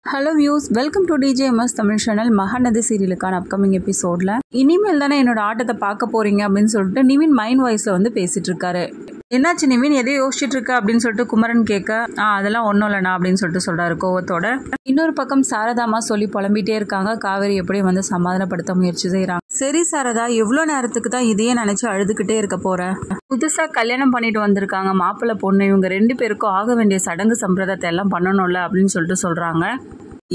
Hello views, welcome to DJMS Tamil channel. Mahanadhi சீரியலுக்கான upcoming எபிசோட்ல இனிமேல் தானே என்னோட ஆட்டத்தை பார்க்க போறீங்க அப்படின்னு சொல்லிட்டு நிவின் மைண்ட் வாய்ஸ்ல வந்து பேசிட்டு இருக்காரு. என்னாச்சு நிவின், எதையோ யோசிச்சுட்டு இருக்க அப்படின்னு சொல்லிட்டு குமரன் கேட்க, அதெல்லாம் ஒன்றும் இல்லைண்ணா அப்படின்னு சொல்லிட்டு சொல்றாரு கோவத்தோட. இன்னொரு பக்கம் சாரதாமா சொல்லி புலம்பிட்டே இருக்காங்க. காவேரி எப்படி வந்து சமாதானப்படுத்த முயற்சி செய்யறாங்க. சரி சாரதா, எவ்வளோ நேரத்துக்கு தான் இதையே நினைச்சு அழுதுகிட்டே இருக்க போற? புதுசா கல்யாணம் பண்ணிட்டு வந்திருக்காங்க மாப்பிள்ளை பொண்ணு, இவங்க 2 பேருக்கும் ஆக வேண்டிய சடங்கு சம்பிரதாயத்தை எல்லாம் பண்ணணும்ல அப்படின்னு சொல்லிட்டு சொல்றாங்க.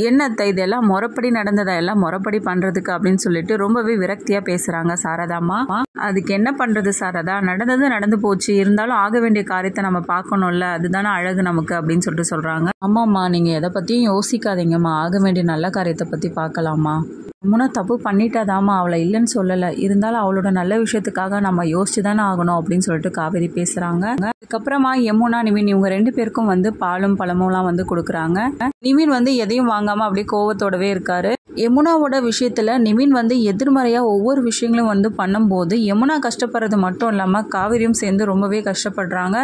என்னத்த இதெல்லாம் முறைப்படி நடந்ததா, எல்லாம் முறைப்படி பண்றதுக்கு அப்படின்னு சொல்லிட்டு ரொம்பவே விரக்தியா பேசுறாங்க சாரதாமா. அதுக்கு என்ன பண்றது சாரதா, நடந்தது நடந்து போச்சு, இருந்தாலும் ஆக வேண்டிய காரியத்தை நம்ம பார்க்கணும்ல, அதுதானே அழகு நமக்கு அப்படின்னு சொல்லிட்டு சொல்றாங்க. ஆமாம்மா, நீங்க எதை பத்தியும் யோசிக்காதீங்கம்மா, ஆக வேண்டிய நல்ல காரியத்தை பத்தி பார்க்கலாமா. முன்னா தப்பு பண்ணிட்டாதாமா, அவளை இல்லைன்னு சொல்லலை, இருந்தாலும் அவளோட நல்ல விஷயத்துக்காக நம்ம யோசிச்சு தானே ஆகணும் அப்படின்னு சொல்லிட்டு காவேரி பேசுறாங்க. அதுக்கப்புறமா யமுனா நிவின் இவங்க 2 பேருக்கும் வந்து பாலும் பழமும்லாம் வந்து கொடுக்குறாங்க. நிவின் வந்து எதையும் வாங்காம அப்படியே கோவத்தோடவே இருக்காரு. யமுனாவோட விஷயத்துல நிவின் வந்து எதிர்மறையா ஒவ்வொரு விஷயங்களும் வந்து பண்ணும்போது யமுனா கஷ்டப்படுறது மட்டும் இல்லாம காவேரியும் சேர்ந்து ரொம்பவே கஷ்டப்படுறாங்க.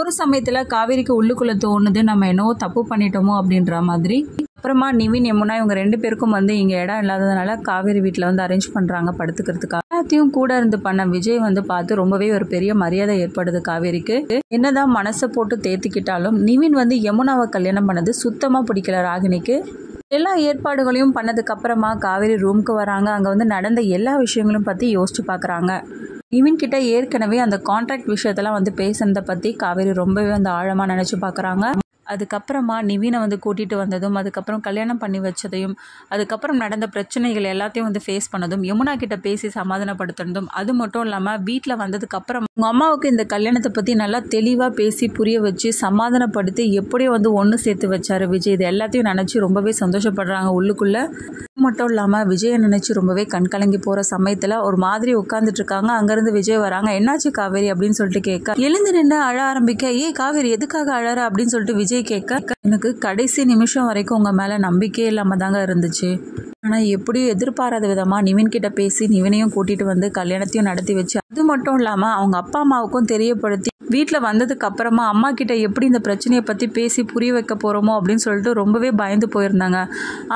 ஒரு சமயத்துல காவேரிக்கு உள்ளுக்குள்ள தோணுது, நம்ம என்னவோ தப்பு பண்ணிட்டோமோ அப்படின்ற மாதிரி. அப்புறமா நிவின் யமுனா இவங்க 2 பேருக்கும் வந்து இங்க இடம் இல்லாததுனால காவேரி வீட்டுல வந்து அரேஞ்ச் பண்றாங்க படுத்துக்கிறதுக்காக. எல்லாத்தையும் கூட இருந்து பண்ண விஜய் வந்து பார்த்து ரொம்பவே ஒரு பெரிய மரியாதை ஏற்படுது காவேரிக்கு. என்னதான் மனசை போட்டு தேத்திக்கிட்டாலும் நிவின் வந்து யமுனாவை கல்யாணம் பண்ணது சுத்தமா பிடிக்கல ராகினிக்கு. எல்லா ஏற்பாடுகளையும் பண்ணதுக்கு அப்புறமா காவேரி ரூமுக்கு வராங்க. அங்க வந்து நடந்த எல்லா விஷயங்களும் பத்தி யோசிச்சு பாக்குறாங்க. நிவின் கிட்ட ஏற்கனவே அந்த கான்ட்ராக்ட் விஷயத்தெல்லாம் வந்து பேசுனதை பத்தி காவேரி ரொம்பவே வந்து ஆழமா நினைச்சு பாக்குறாங்க. அதுக்கப்புறமா நிவினை வந்து கூட்டிகிட்டு வந்ததும், அதுக்கப்புறம் கல்யாணம் பண்ணி வச்சதையும், அதுக்கப்புறம் நடந்த பிரச்சனைகள் எல்லாத்தையும் வந்து ஃபேஸ் பண்ணதும், யமுனா கிட்ட பேசி சமாதானப்படுத்துனதும், அது மட்டும் இல்லாமல் வீட்டில் வந்ததுக்கப்புறம் உங்கள் அம்மாவுக்கு இந்த கல்யாணத்தை பற்றி நல்லா தெளிவாக பேசி புரிய வச்சு சமாதானப்படுத்தி எப்படியும் வந்து ஒன்று சேர்த்து வச்சாரு விஜய். இது எல்லாத்தையும் நினச்சி ரொம்பவே சந்தோஷப்படுறாங்க உள்ளுக்குள்ளே. மட்டும் இல்லாமல் விஜயை நினச்சி ரொம்பவே கண்கலங்கி போகிற சமயத்தில் ஒரு மாதிரி உட்காந்துட்டு இருக்காங்க. அங்கேருந்து விஜய் வராங்க. என்னாச்சு காவேரி அப்படின்னு சொல்லிட்டு கேட்க, எழுந்து நின்று அழ ஆரம்பிக்க, காவேரி எதுக்காக அழற அப்படின்னு சொல்லிட்டு விஜய் கேட்க, எனக்கு கடைசி நிமிஷம் வரைக்கும் உங்க மேல நம்பிக்கையே இல்லாம தாங்க இருந்துச்சு. ஆனா எப்படியும் எதிர்பாராத விதமா நிவின் கிட்ட பேசி நிவினையும் கூட்டிட்டு வந்து கல்யாணத்தையும் நடத்தி வச்சு, அது மட்டும் இல்லாம அவங்க அப்பா அம்மாவுக்கும் தெரியப்படுத்தி வீட்டில் வந்ததுக்கு அப்புறமா அம்மா கிட்ட எப்படி இந்த பிரச்சனையை பற்றி பேசி புரிய வைக்க போகிறோமோ அப்படின்னு சொல்லிட்டு ரொம்பவே பயந்து போயிருந்தாங்க.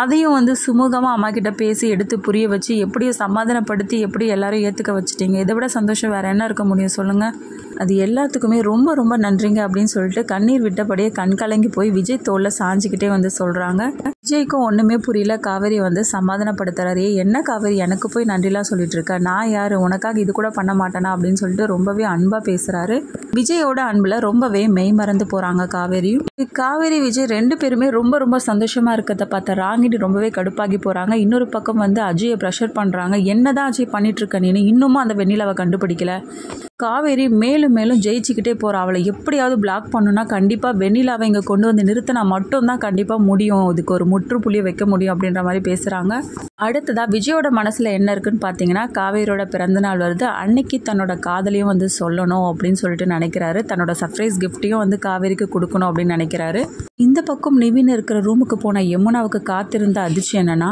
அதையும் வந்து சுமூகமாக அம்மா கிட்ட பேசி எடுத்து புரிய வச்சு எப்படியும் சமாதானப்படுத்தி எப்படி எல்லாரும் ஏற்றுக்க வச்சுட்டீங்க. இதை விட சந்தோஷம் வேறு என்ன இருக்க முடியும் சொல்லுங்கள். அது எல்லாத்துக்குமே ரொம்ப ரொம்ப நன்றிங்க அப்படின்னு சொல்லிட்டு கண்ணீர் விட்டபடியே கண் கலங்கி போய் விஜய் தோளில் சாஞ்சிக்கிட்டே வந்து சொல்கிறாங்க. விஜய்க்கும் ஒன்றுமே புரியல. காவேரி வந்து சமாதானப்படுத்துறாரு. என்ன காவேரி, எனக்கு போய் நன்றிலாம் சொல்லிட்டு இருக்க, நான் யார், உனக்காக இது கூட பண்ண மாட்டேனா அப்படின்னு சொல்லிட்டு ரொம்பவே அன்பாக பேசுகிறாரு. விஜயோட அன்புல ரொம்பவே மெய் மறந்து போறாங்க காவேரியும். காவேரி விஜய் 2 பேருமே ரொம்ப ரொம்ப சந்தோஷமா இருக்கிறத பார்த்த ராகினி ரொம்பவே கடுப்பாகி போறாங்க. இன்னொரு பக்கம் வந்து அஜயை ப்ரெஷர் பண்றாங்க. என்னதான் அஜய் பண்ணிட்டு இருக்க நீ, இன்னுமும் அந்த வெண்ணிலாவை கண்டுபிடிக்கல. காவேரி மேலும் மேலும் ஜெயிச்சுக்கிட்டே போறா. அவளை எப்படியாவது பிளாக் பண்ணுனா கண்டிப்பா வெண்ணிலாவை இங்க கொண்டு வந்து நிறுத்தினா மட்டும்தான் கண்டிப்பா முடியும், இதுக்கு ஒரு முற்றுப்புள்ளியை வைக்க முடியும் அப்படின்ற மாதிரி பேசுறாங்க. அடுத்ததா விஜயோட மனசுல என்ன இருக்குன்னு பாத்தீங்கன்னா, காவேரியோட பிறந்தநாள் வருது, அன்னைக்கு தன்னோட காதலையும் வந்து சொல்லணும் அப்படின்னு சொல்லிட்டு நினைக்கிறாரு. தன்னோட சர்ப்ரைஸ் கிஃப்டையும் வந்து காவேரிக்கு கொடுக்கணும் அப்படின்னு நினைக்கிறாரு. இந்த பக்கம் நிவின் இருக்கிற ரூமுக்கு போன யமுனாவுக்கு காத்திருந்த அதிர்ச்சி என்னன்னா,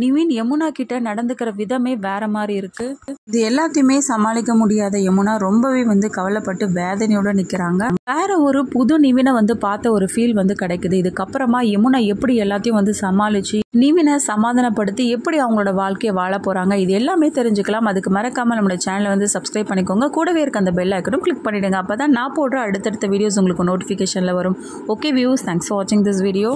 நிவின் யமுனா கிட்ட நடந்துக்கிற விதமே வேற மாதிரி இருக்கு. இது எல்லாத்தையுமே சமாளிக்க முடியாத யமுனா ரொம்பவே வந்து கவலைப்பட்டு வேதனையோட நிக்கிறாங்க. வேற ஒரு புது நிவினை வந்து பார்த்த ஒரு ஃபீல் வந்து கிடைக்குது. இதுக்கப்புறமா யமுனா எப்படி எல்லாத்தையும் வந்து சமாளிச்சு நிவினை சமாதானப்படுத்தி எப்படி அவங்களோட வாழ்க்கையை வாழ போறாங்க, இது எல்லாமே தெரிஞ்சுக்கலாம். அதுக்கு மறக்காம நம்மளோட சேனலை வந்து சப்ஸ்கிரைப் பண்ணிக்கோங்க. கூடவே இருக்க அந்த பெல் ஐக்கனும் கிளிக் பண்ணிடுங்க. அப்பதான் நான் போடுற அடுத்தடுத்த வீடியோஸ் உங்களுக்கு நோட்டிஃபிகேஷன்ல வரும். ஓகே வியூஸ், தேங்க்ஸ் ஃபார் வாட்சிங் திஸ் வீடியோ.